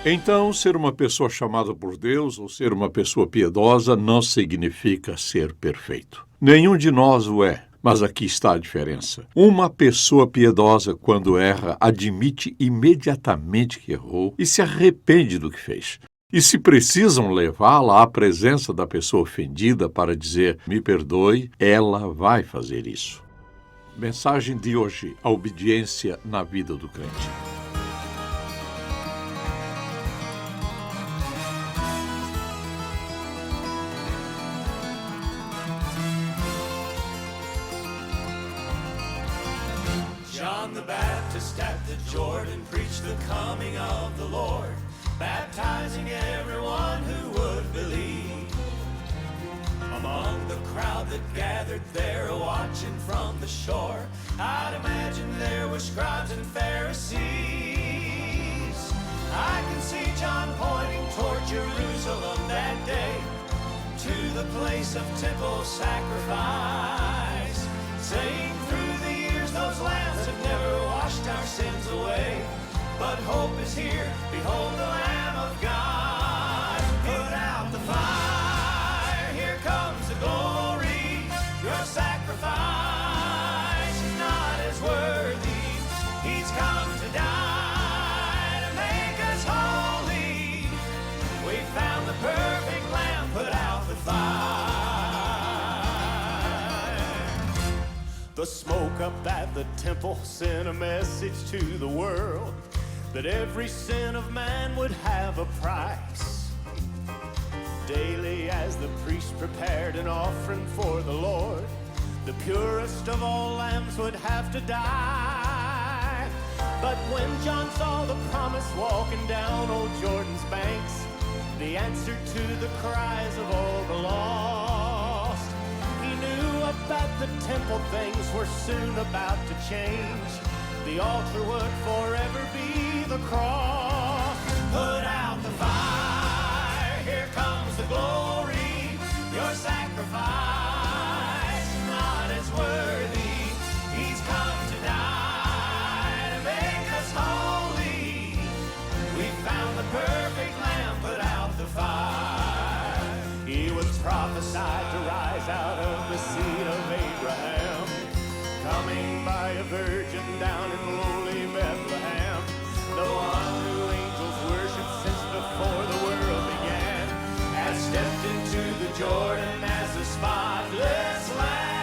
Então, ser uma pessoa chamada por Deus ou ser uma pessoa piedosa não significa ser perfeito. Nenhum de nós o é, mas aqui está a diferença. Uma pessoa piedosa, quando erra, admite imediatamente que errou e se arrepende do que fez. E se precisam levá-la à presença da pessoa ofendida para dizer, me perdoe, ela vai fazer isso. Mensagem de hoje, a obediência na vida do crente. John the Baptist at the Jordan preached the coming of the Lord, baptizing everyone who would believe. Among the crowd that gathered there, watching from the shore, I'd imagine there were scribes and Pharisees. I can see John pointing toward Jerusalem that day, to the place of temple sacrifice, saying through the years those lambs have never washed our sins away, but hope is here, behold the Lamb of God. Put out the fire, here comes the glory, your sacrifice is not as worthy, he's come to die to make us holy, we found the perfect Lamb, put out the fire. The smoke up at the temple sent a message to the world that every sin of man would have a price. Daily as the priest prepared an offering for the Lord, the purest of all lambs would have to die. But when John saw the promise walking down old Jordan's banks, the answer to the cries of all the lost, he knew up at the temple things were soon about to change. The altar would forever be the cross. Put out the fire, here comes the glory, your sacrifice is not as worthy, he's come to die to make us holy, we found the perfect Lamb, put out the fire. He was prophesied to rise out of the seed of Abraham, coming by a virgin down in lowly Bethlehem, the one who angels worshiped since before the world began, has stepped into the Jordan as a spotless lamb.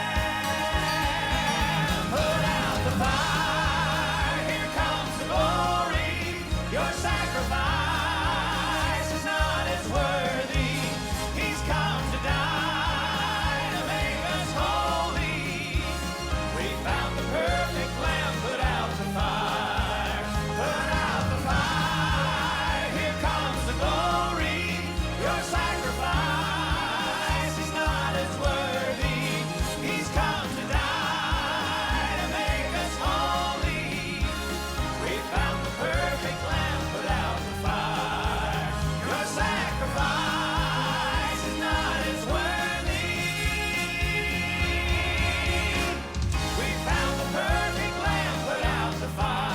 Put out the fire, here comes the glory, your sacrifice is not as worthy, he's come to die to make us holy, we found the perfect Lamb, put out the fire. Put out the fire, here comes the glory, your sacrifice is not as worthy, he's come to die to make us holy, we found the perfect Lamb, put out the fire. Your sacrifice is not as worthy, we found the perfect Lamb, put out the fire.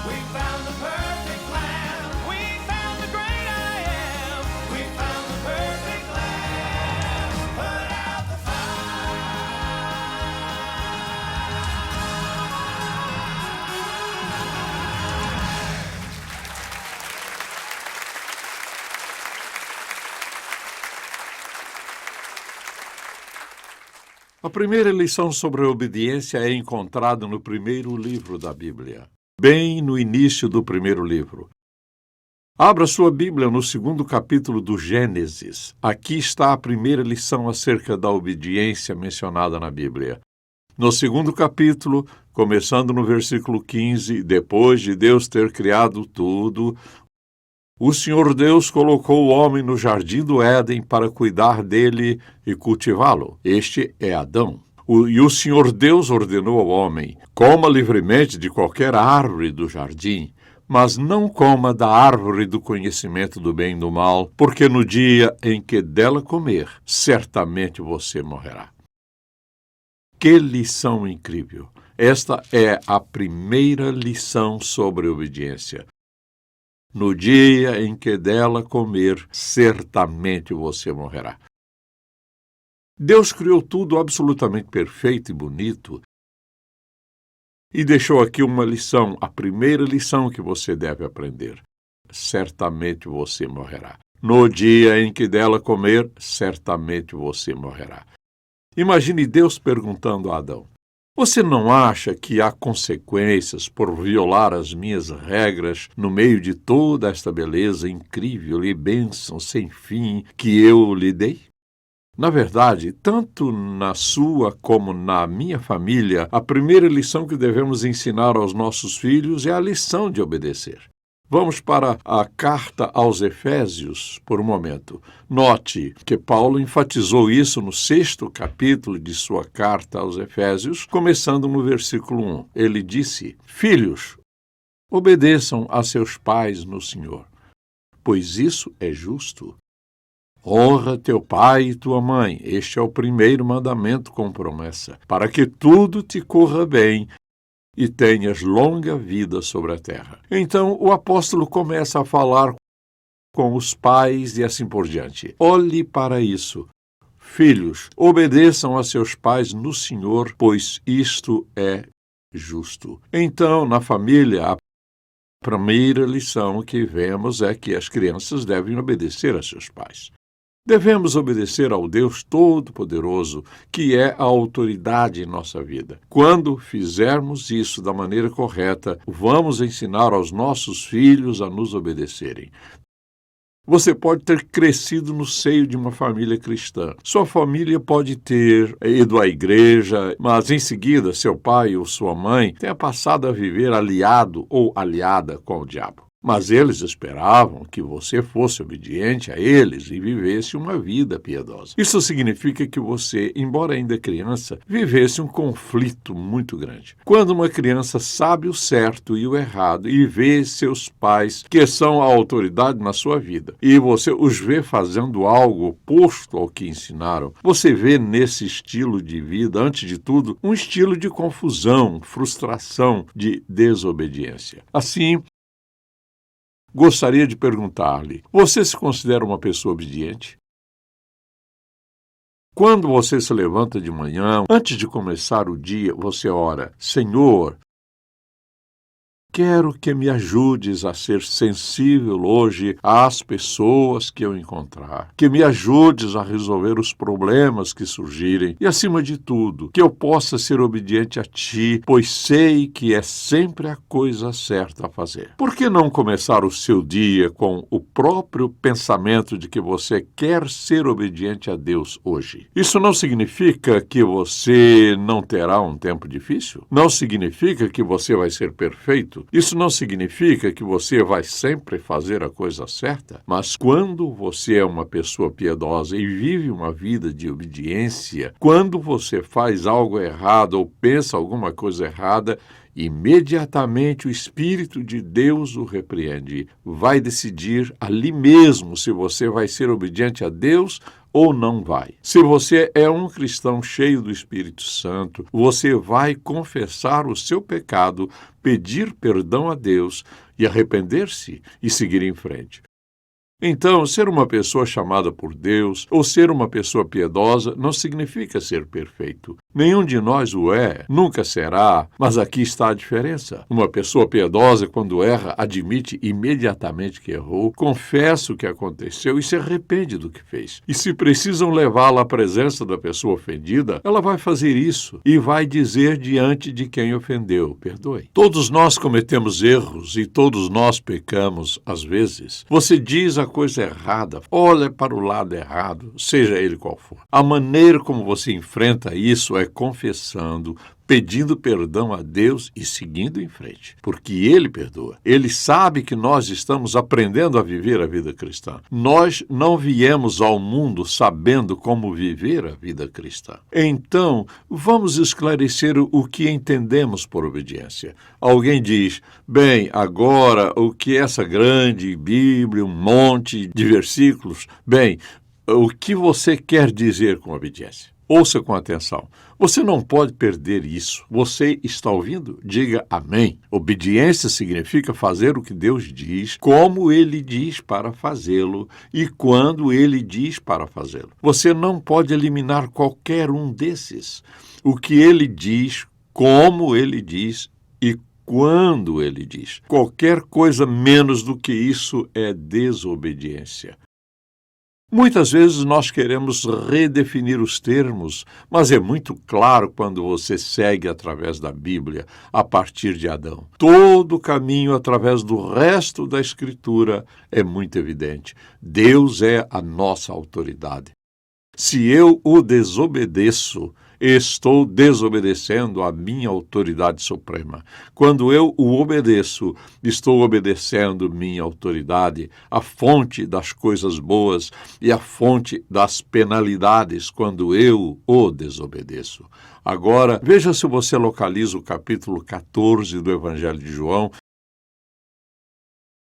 We found the perfect Lamb, we found the great I am, we found the perfect Lamb, put out the fire. A primeira lição sobre a obediência é encontrada no primeiro livro da Bíblia, bem no início do primeiro livro. Abra sua Bíblia no segundo capítulo do Gênesis. Aqui está a primeira lição acerca da obediência mencionada na Bíblia. No segundo capítulo, começando no versículo 15, depois de Deus ter criado tudo, o Senhor Deus colocou o homem no jardim do Éden para cuidar dele e cultivá-lo. Este é Adão. E o Senhor Deus ordenou ao homem, coma livremente de qualquer árvore do jardim, mas não coma da árvore do conhecimento do bem e do mal, porque no dia em que dela comer, certamente você morrerá. Que lição incrível! Esta é a primeira lição sobre obediência. No dia em que dela comer, certamente você morrerá. Deus criou tudo absolutamente perfeito e bonito e deixou aqui uma lição, a primeira lição que você deve aprender. Certamente você morrerá. No dia em que dela comer, certamente você morrerá. Imagine Deus perguntando a Adão: você não acha que há consequências por violar as minhas regras no meio de toda esta beleza incrível e bênção sem fim que eu lhe dei? Na verdade, tanto na sua como na minha família, a primeira lição que devemos ensinar aos nossos filhos é a lição de obedecer. Vamos para a carta aos Efésios por um momento. Note que Paulo enfatizou isso no 6º capítulo de sua carta aos Efésios, começando no versículo 1. Ele disse: filhos, obedeçam a seus pais no Senhor, pois isso é justo. Honra teu pai e tua mãe, este é o primeiro mandamento com promessa, para que tudo te corra bem e tenhas longa vida sobre a terra. Então, o apóstolo começa a falar com os pais e assim por diante. Olhe para isso. Filhos, obedeçam a seus pais no Senhor, pois isto é justo. Então, na família, a primeira lição que vemos é que as crianças devem obedecer a seus pais. Devemos obedecer ao Deus Todo-Poderoso, que é a autoridade em nossa vida. Quando fizermos isso da maneira correta, vamos ensinar aos nossos filhos a nos obedecerem. Você pode ter crescido no seio de uma família cristã. Sua família pode ter ido à igreja, mas em seguida seu pai ou sua mãe tenha passado a viver aliado ou aliada com o diabo. Mas eles esperavam que você fosse obediente a eles e vivesse uma vida piedosa. Isso significa que você, embora ainda criança, vivesse um conflito muito grande. Quando uma criança sabe o certo e o errado e vê seus pais, que são a autoridade na sua vida, e você os vê fazendo algo oposto ao que ensinaram, você vê nesse estilo de vida, antes de tudo, um estilo de confusão, frustração, de desobediência. Assim, gostaria de perguntar-lhe: você se considera uma pessoa obediente? Quando você se levanta de manhã, antes de começar o dia, você ora: Senhor, quero que me ajudes a ser sensível hoje às pessoas que eu encontrar, que me ajudes a resolver os problemas que surgirem e, acima de tudo, que eu possa ser obediente a Ti, pois sei que é sempre a coisa certa a fazer. Por que não começar o seu dia com o próprio pensamento de que você quer ser obediente a Deus hoje? Isso não significa que você não terá um tempo difícil? Não significa que você vai ser perfeito? Isso não significa que você vai sempre fazer a coisa certa, mas quando você é uma pessoa piedosa e vive uma vida de obediência, quando você faz algo errado ou pensa alguma coisa errada, imediatamente o Espírito de Deus o repreende. Vai decidir ali mesmo se você vai ser obediente a Deus ou não vai. Se você é um cristão cheio do Espírito Santo, você vai confessar o seu pecado, pedir perdão a Deus e arrepender-se e seguir em frente. Então, ser uma pessoa chamada por Deus ou ser uma pessoa piedosa não significa ser perfeito. Nenhum de nós o é, nunca será, mas aqui está a diferença. Uma pessoa piedosa, quando erra, admite imediatamente que errou, confessa o que aconteceu e se arrepende do que fez. E se precisam levá-la à presença da pessoa ofendida, ela vai fazer isso e vai dizer diante de quem ofendeu: perdoe. Todos nós cometemos erros e todos nós pecamos às vezes. Você diz a coisa errada, olha para o lado errado, seja ele qual for. A maneira como você enfrenta isso é confessando, pedindo perdão a Deus e seguindo em frente, porque Ele perdoa. Ele sabe que nós estamos aprendendo a viver a vida cristã. Nós não viemos ao mundo sabendo como viver a vida cristã. Então, vamos esclarecer o que entendemos por obediência. Alguém diz: bem, agora o que é essa grande Bíblia, um monte de versículos? Bem, o que você quer dizer com obediência? Ouça com atenção. Você não pode perder isso. Você está ouvindo? Diga amém. Obediência significa fazer o que Deus diz, como Ele diz para fazê-lo e quando Ele diz para fazê-lo. Você não pode eliminar qualquer um desses. O que Ele diz, como Ele diz e quando Ele diz. Qualquer coisa menos do que isso é desobediência. Muitas vezes nós queremos redefinir os termos, mas é muito claro quando você segue através da Bíblia, a partir de Adão. Todo o caminho através do resto da Escritura é muito evidente. Deus é a nossa autoridade. Se eu o desobedeço, estou desobedecendo a minha autoridade suprema. Quando eu o obedeço, estou obedecendo minha autoridade, a fonte das coisas boas e a fonte das penalidades quando eu o desobedeço. Agora, veja se você localiza o capítulo 14 do Evangelho de João,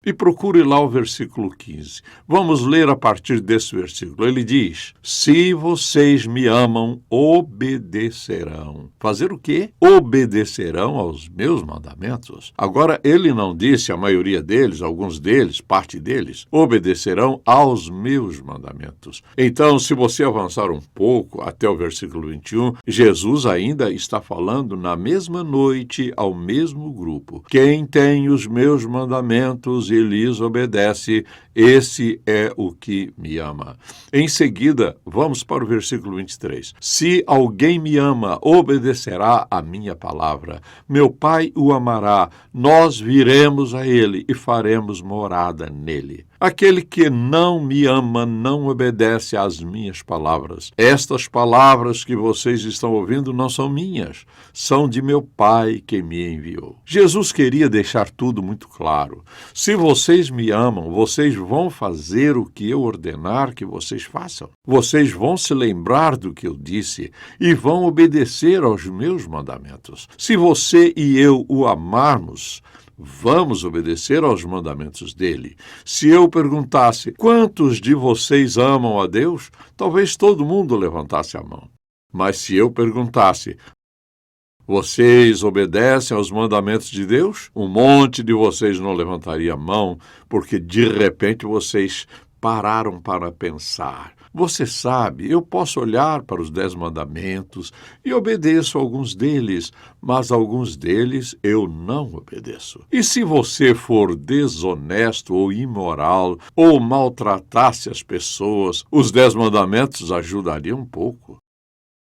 e procure lá o versículo 15. Vamos ler a partir desse versículo. Ele diz: se vocês me amam, obedecerão. Fazer o quê? Obedecerão aos meus mandamentos. Agora, ele não disse a maioria deles, alguns deles, parte deles, obedecerão aos meus mandamentos. Então, se você avançar um pouco até o versículo 21, Jesus ainda está falando na mesma noite ao mesmo grupo. Quem tem os meus mandamentos e lhes obedece, esse é o que me ama. Em seguida, vamos para o versículo 23. Se alguém me ama, obedecerá a minha palavra. Meu Pai o amará, nós viremos a ele e faremos morada nele. Aquele que não me ama não obedece às minhas palavras. Estas palavras que vocês estão ouvindo não são minhas, são de meu Pai que me enviou. Jesus queria deixar tudo muito claro. Se vocês me amam, vocês vão fazer o que eu ordenar que vocês façam. Vocês vão se lembrar do que eu disse e vão obedecer aos meus mandamentos. Se você e eu o amarmos, vamos obedecer aos mandamentos dele. Se eu perguntasse, quantos de vocês amam a Deus? Talvez todo mundo levantasse a mão. Mas se eu perguntasse, vocês obedecem aos mandamentos de Deus? Um monte de vocês não levantaria a mão, porque de repente vocês pararam para pensar. Você sabe, eu posso olhar para os 10 mandamentos e obedeço a alguns deles, mas alguns deles eu não obedeço. E se você for desonesto ou imoral ou maltratasse as pessoas, os 10 mandamentos ajudariam um pouco.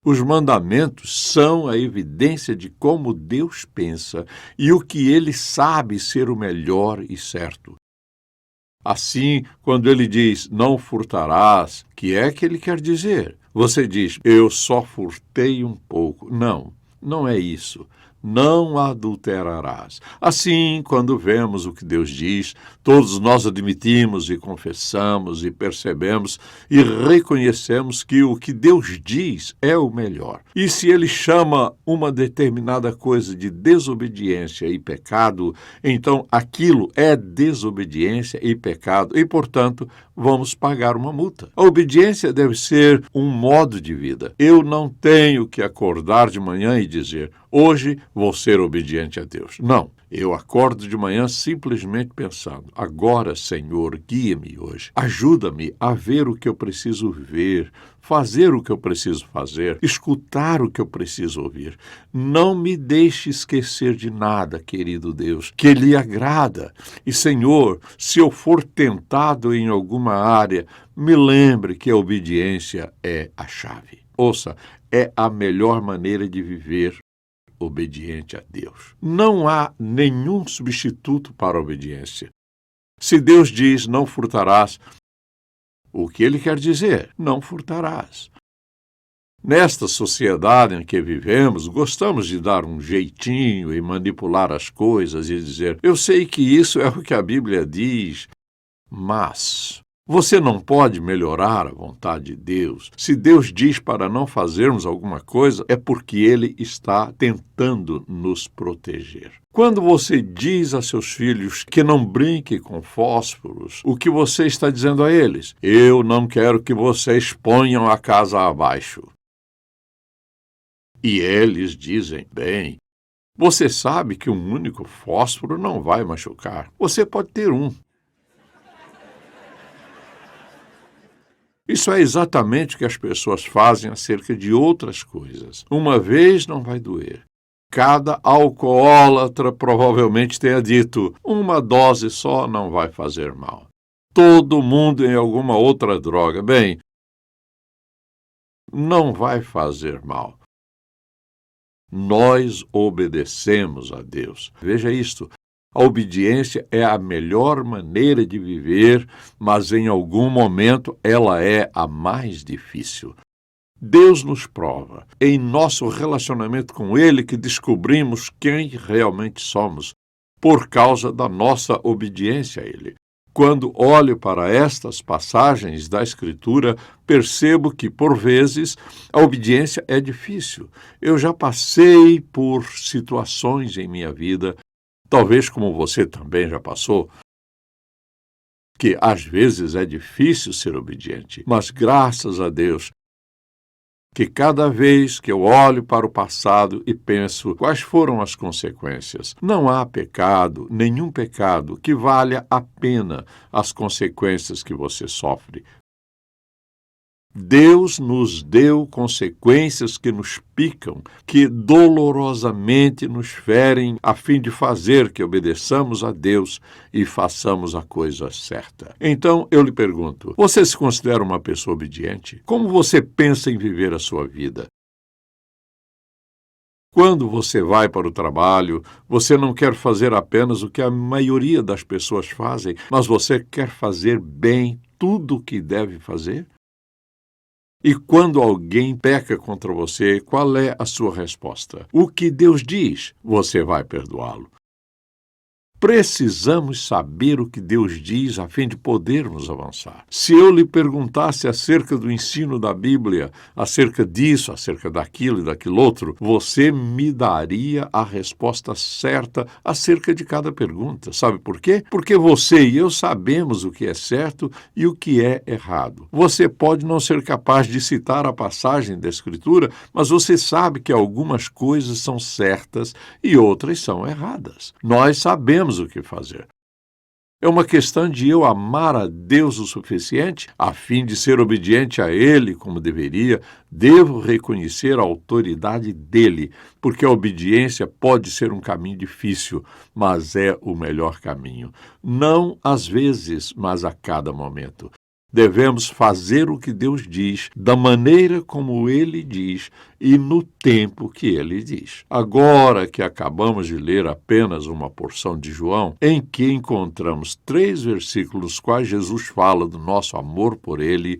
Os mandamentos são a evidência de como Deus pensa e o que Ele sabe ser o melhor e certo. Assim, quando Ele diz, não furtarás, que é que Ele quer dizer? Você diz, eu só furtei um pouco. Não, não é isso. Não adulterarás. Assim, quando vemos o que Deus diz, todos nós admitimos e confessamos e percebemos e reconhecemos que o que Deus diz é o melhor. E se Ele chama uma determinada coisa de desobediência e pecado, então aquilo é desobediência e pecado e, portanto, vamos pagar uma multa. A obediência deve ser um modo de vida. Eu não tenho que acordar de manhã e dizer, hoje vou ser obediente a Deus. Não, eu acordo de manhã simplesmente pensando, agora, Senhor, guia-me hoje. Ajuda-me a ver o que eu preciso ver, fazer o que eu preciso fazer, escutar o que eu preciso ouvir. Não me deixe esquecer de nada, querido Deus, que lhe agrada. E, Senhor, se eu for tentado em alguma área, me lembre que a obediência é a chave. Ouça, é a melhor maneira de viver obediente a Deus. Não há nenhum substituto para a obediência. Se Deus diz, não furtarás, o que Ele quer dizer? Não furtarás. Nesta sociedade em que vivemos, gostamos de dar um jeitinho e manipular as coisas e dizer, eu sei que isso é o que a Bíblia diz, mas você não pode melhorar a vontade de Deus. Se Deus diz para não fazermos alguma coisa, é porque Ele está tentando nos proteger. Quando você diz a seus filhos que não brinquem com fósforos, o que você está dizendo a eles? Eu não quero que vocês ponham a casa abaixo. E eles dizem: bem, você sabe que um único fósforo não vai machucar. Você pode ter um. Isso é exatamente o que as pessoas fazem acerca de outras coisas. Uma vez não vai doer. Cada alcoólatra provavelmente tenha dito: uma dose só não vai fazer mal. Todo mundo em alguma outra droga. Bem, não vai fazer mal. Nós obedecemos a Deus. Veja isto. A obediência é a melhor maneira de viver, mas em algum momento ela é a mais difícil. Deus nos prova, em nosso relacionamento com Ele, que descobrimos quem realmente somos, por causa da nossa obediência a Ele. Quando olho para estas passagens da Escritura, percebo que, por vezes, a obediência é difícil. Eu já passei por situações em minha vida, talvez como você também já passou, que às vezes é difícil ser obediente, mas graças a Deus, que cada vez que eu olho para o passado e penso quais foram as consequências, não há pecado, nenhum pecado, que valha a pena as consequências que você sofre. Deus nos deu consequências que nos picam, que dolorosamente nos ferem, a fim de fazer que obedeçamos a Deus e façamos a coisa certa. Então, eu lhe pergunto, você se considera uma pessoa obediente? Como você pensa em viver a sua vida? Quando você vai para o trabalho, você não quer fazer apenas o que a maioria das pessoas fazem, mas você quer fazer bem tudo o que deve fazer? E quando alguém peca contra você, qual é a sua resposta? O que Deus diz, você vai perdoá-lo. Precisamos saber o que Deus diz a fim de podermos avançar. Se eu lhe perguntasse acerca do ensino da Bíblia, acerca disso, acerca daquilo e daquilo outro, você me daria a resposta certa acerca de cada pergunta. Sabe por quê? Porque você e eu sabemos o que é certo e o que é errado. Você pode não ser capaz de citar a passagem da Escritura, mas você sabe que algumas coisas são certas e outras são erradas. Nós sabemos o que fazer. É uma questão de eu amar a Deus o suficiente, a fim de ser obediente a Ele como deveria. Devo reconhecer a autoridade dEle, porque a obediência pode ser um caminho difícil, mas é o melhor caminho. Não às vezes, mas a cada momento. Devemos fazer o que Deus diz, da maneira como Ele diz e no tempo que Ele diz. Agora que acabamos de ler apenas uma porção de João, em que encontramos 3 versículos nos quais Jesus fala do nosso amor por Ele.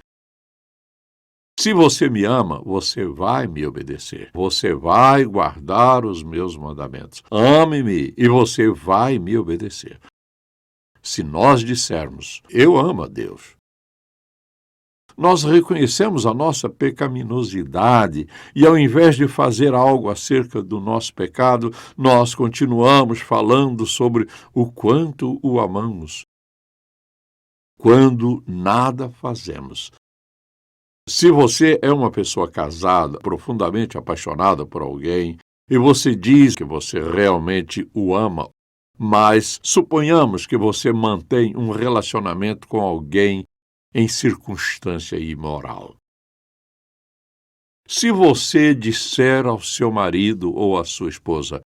Se você me ama, você vai me obedecer. Você vai guardar os meus mandamentos. Ame-me e você vai me obedecer. Se nós dissermos, eu amo a Deus, nós reconhecemos a nossa pecaminosidade e, ao invés de fazer algo acerca do nosso pecado, nós continuamos falando sobre o quanto o amamos, quando nada fazemos. Se você é uma pessoa casada, profundamente apaixonada por alguém, e você diz que você realmente o ama, mas suponhamos que você mantém um relacionamento com alguém em circunstância imoral. Se você disser ao seu marido ou à sua esposa,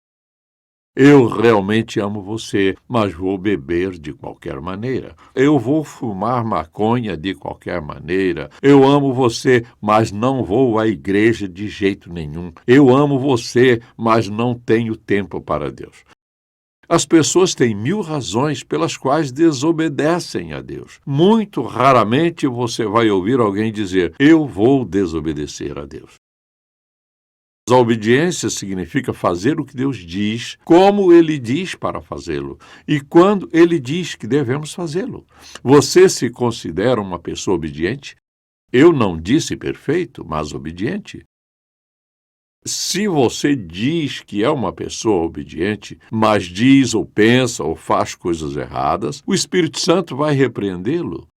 eu realmente amo você, mas vou beber de qualquer maneira. Eu vou fumar maconha de qualquer maneira. Eu amo você, mas não vou à igreja de jeito nenhum. Eu amo você, mas não tenho tempo para Deus. As pessoas têm 1000 razões pelas quais desobedecem a Deus. Muito raramente você vai ouvir alguém dizer, eu vou desobedecer a Deus. A obediência significa fazer o que Deus diz, como Ele diz para fazê-lo, e quando Ele diz que devemos fazê-lo. Você se considera uma pessoa obediente? Eu não disse perfeito, mas obediente. Se você diz que é uma pessoa obediente, mas diz ou pensa ou faz coisas erradas, o Espírito Santo vai repreendê-lo.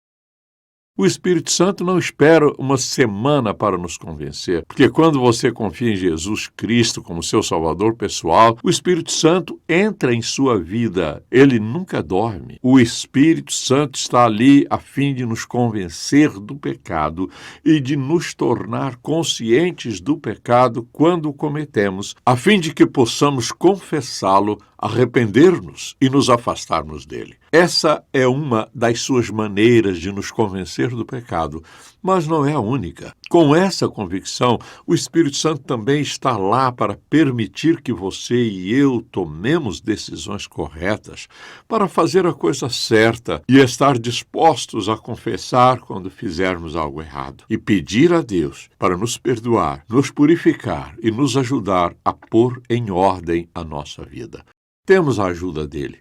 O Espírito Santo não espera uma semana para nos convencer, porque quando você confia em Jesus Cristo como seu Salvador pessoal, o Espírito Santo entra em sua vida. Ele nunca dorme. O Espírito Santo está ali a fim de nos convencer do pecado e de nos tornar conscientes do pecado quando o cometemos, a fim de que possamos confessá-lo, arrepender-nos e nos afastarmos dele. Essa é uma das suas maneiras de nos convencer do pecado, mas não é a única. Com essa convicção, o Espírito Santo também está lá para permitir que você e eu tomemos decisões corretas, para fazer a coisa certa e estar dispostos a confessar quando fizermos algo errado e pedir a Deus para nos perdoar, nos purificar e nos ajudar a pôr em ordem a nossa vida. Temos a ajuda dele.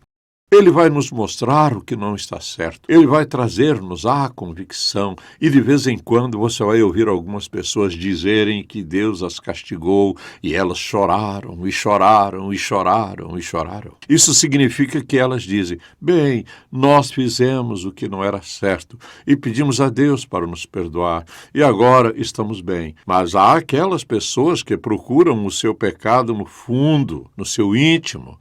Ele vai nos mostrar o que não está certo. Ele vai trazer-nos a convicção. E de vez em quando você vai ouvir algumas pessoas dizerem que Deus as castigou e elas choraram e choraram e choraram e choraram. Isso significa que elas dizem: bem, nós fizemos o que não era certo e pedimos a Deus para nos perdoar e agora estamos bem. Mas há aquelas pessoas que procuram o seu pecado no fundo, no seu íntimo,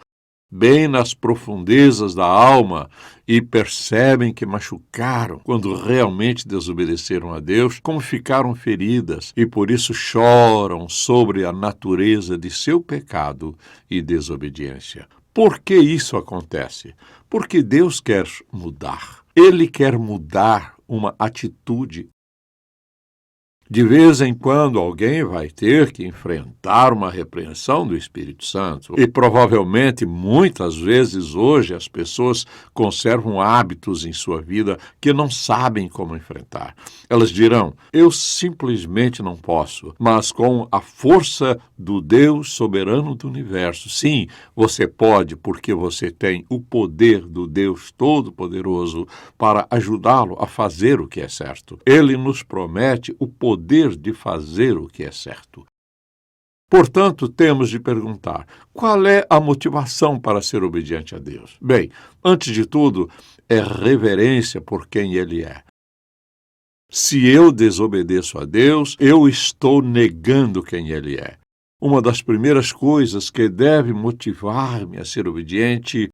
bem nas profundezas da alma, e percebem que machucaram quando realmente desobedeceram a Deus, como ficaram feridas, e por isso choram sobre a natureza de seu pecado e desobediência. Por que isso acontece? Porque Deus quer mudar. Ele quer mudar uma atitude. De vez em quando alguém vai ter que enfrentar uma repreensão do Espírito Santo e provavelmente muitas vezes hoje as pessoas conservam hábitos em sua vida que não sabem como enfrentar. Elas dirão: eu simplesmente não posso, mas com a força do Deus soberano do universo, sim, você pode, porque você tem o poder do Deus Todo-Poderoso para ajudá-lo a fazer o que é certo. Ele nos promete o poder de fazer o que é certo. Portanto, temos de perguntar: qual é a motivação para ser obediente a Deus? Bem, antes de tudo, é reverência por quem Ele é. Se eu desobedeço a Deus, eu estou negando quem Ele é. Uma das primeiras coisas que deve motivar-me a ser obediente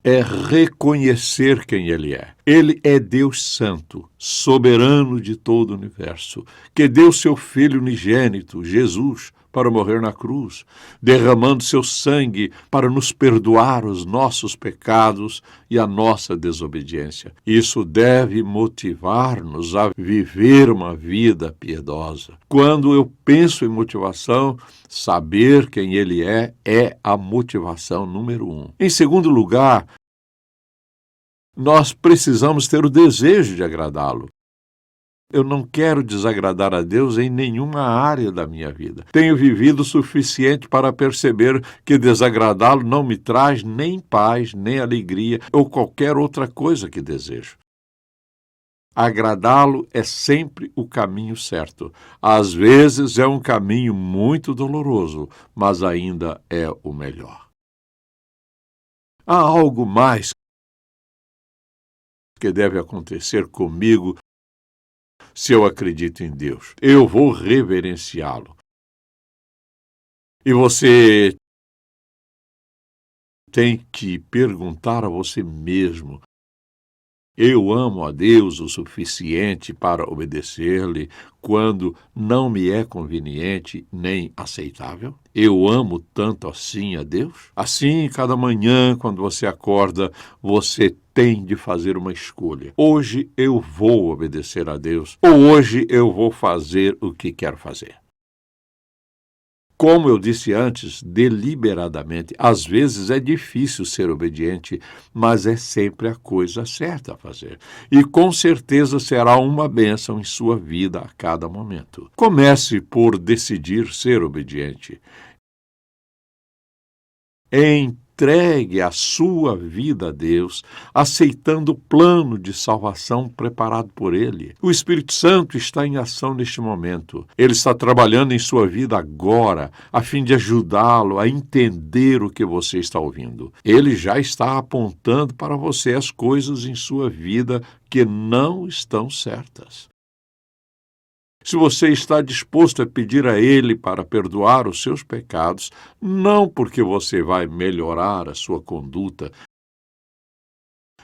é reconhecer quem Ele é. Ele é Deus Santo, soberano de todo o universo, que deu seu Filho unigênito, Jesus, para morrer na cruz, derramando seu sangue para nos perdoar os nossos pecados e a nossa desobediência. Isso deve motivar-nos a viver uma vida piedosa. Quando eu penso em motivação, saber quem Ele é a motivação número 1. Em segundo lugar, nós precisamos ter o desejo de agradá-lo. Eu não quero desagradar a Deus em nenhuma área da minha vida. Tenho vivido o suficiente para perceber que desagradá-lo não me traz nem paz, nem alegria ou qualquer outra coisa que desejo. Agradá-lo é sempre o caminho certo. Às vezes é um caminho muito doloroso, mas ainda é o melhor. Há algo mais que deve acontecer comigo se eu acredito em Deus. Eu vou reverenciá-lo. E você tem que perguntar a você mesmo: eu amo a Deus o suficiente para obedecer-lhe quando não me é conveniente nem aceitável? Eu amo tanto assim a Deus? Assim, cada manhã, quando você acorda, você tem de fazer uma escolha. Hoje eu vou obedecer a Deus, ou hoje eu vou fazer o que quero fazer. Como eu disse antes, deliberadamente, às vezes é difícil ser obediente, mas é sempre a coisa certa a fazer. E com certeza será uma bênção em sua vida a cada momento. Comece por decidir ser obediente. Em entregue a sua vida a Deus, aceitando o plano de salvação preparado por Ele. O Espírito Santo está em ação neste momento. Ele está trabalhando em sua vida agora, a fim de ajudá-lo a entender o que você está ouvindo. Ele já está apontando para você as coisas em sua vida que não estão certas. Se você está disposto a pedir a Ele para perdoar os seus pecados, não porque você vai melhorar a sua conduta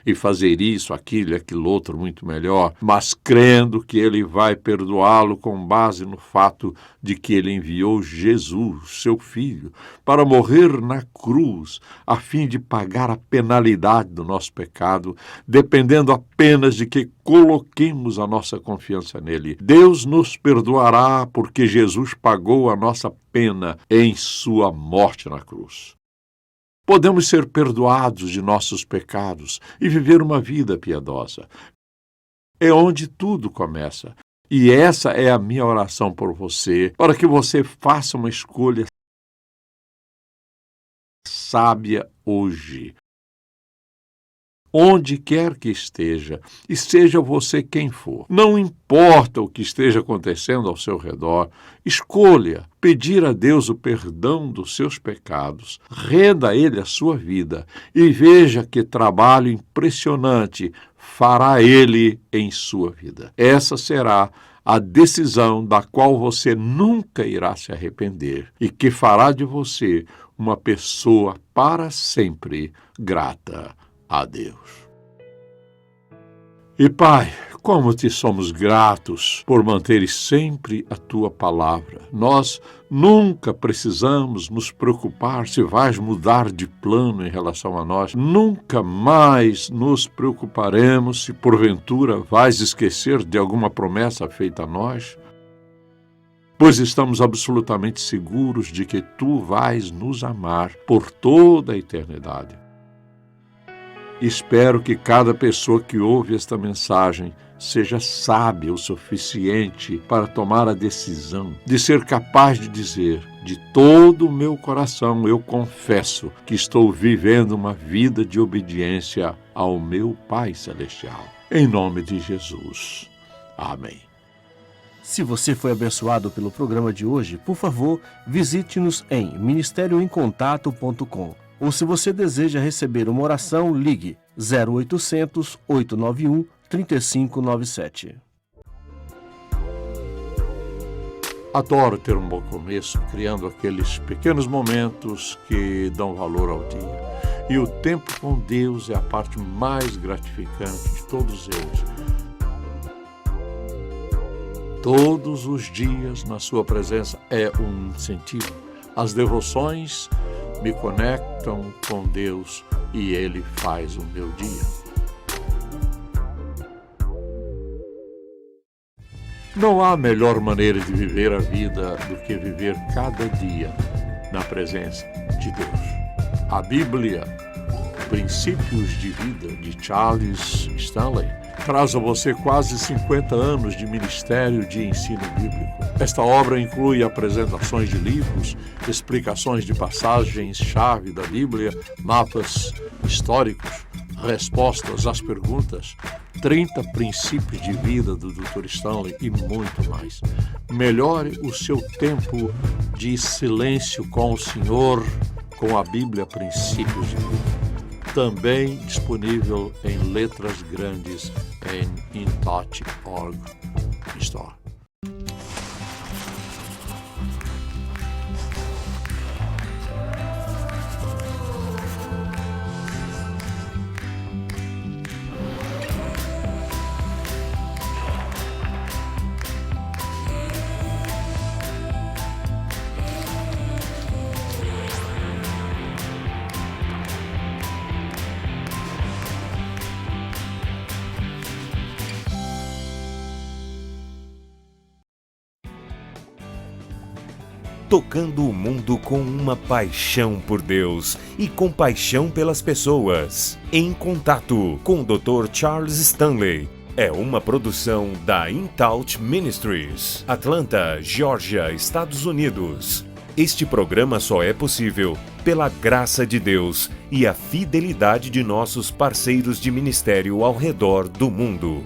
e fazer isso, aquilo e aquilo outro muito melhor, mas crendo que Ele vai perdoá-lo com base no fato de que Ele enviou Jesus, seu Filho, para morrer na cruz, a fim de pagar a penalidade do nosso pecado, dependendo apenas de que coloquemos a nossa confiança nele. Deus nos perdoará porque Jesus pagou a nossa pena em sua morte na cruz. Podemos ser perdoados de nossos pecados e viver uma vida piedosa. É onde tudo começa. E essa é a minha oração por você, para que você faça uma escolha sábia hoje. Onde quer que esteja, e seja você quem for. Não importa o que esteja acontecendo ao seu redor, escolha pedir a Deus o perdão dos seus pecados, renda a Ele a sua vida e veja que trabalho impressionante fará Ele em sua vida. Essa será a decisão da qual você nunca irá se arrepender e que fará de você uma pessoa para sempre grata a Deus. E Pai, como te somos gratos por manteres sempre a tua palavra. Nós nunca precisamos nos preocupar se vais mudar de plano em relação a nós. Nunca mais nos preocuparemos se porventura vais esquecer de alguma promessa feita a nós, pois estamos absolutamente seguros de que tu vais nos amar por toda a eternidade. Espero que cada pessoa que ouve esta mensagem seja sábia o suficiente para tomar a decisão de ser capaz de dizer: de todo o meu coração eu confesso que estou vivendo uma vida de obediência ao meu Pai Celestial. Em nome de Jesus. Amém. Se você foi abençoado pelo programa de hoje, por favor, visite-nos em ministérioemcontato.com. Ou se você deseja receber uma oração, ligue 0800 891 3597. Adoro ter um bom começo, criando aqueles pequenos momentos que dão valor ao dia. E o tempo com Deus é a parte mais gratificante de todos eles. Todos os dias na sua presença é um incentivo. As devoções me conectam com Deus e Ele faz o meu dia. Não há melhor maneira de viver a vida do que viver cada dia na presença de Deus. A Bíblia, Princípios de Vida, de Charles Stanley, traz a você quase 50 anos de ministério de ensino bíblico. Esta obra inclui apresentações de livros, explicações de passagens-chave da Bíblia, mapas históricos, respostas às perguntas, 30 princípios de vida do Dr. Stanley e muito mais. Melhore o seu tempo de silêncio com o Senhor, com a Bíblia Princípios de Vida. Também disponível em letras grandes em InTouch.org Store. Tocando o mundo com uma paixão por Deus e compaixão pelas pessoas. Em Contato com o Dr. Charles Stanley. É uma produção da InTouch Ministries, Atlanta, Geórgia, Estados Unidos. Este programa só é possível pela graça de Deus e a fidelidade de nossos parceiros de ministério ao redor do mundo.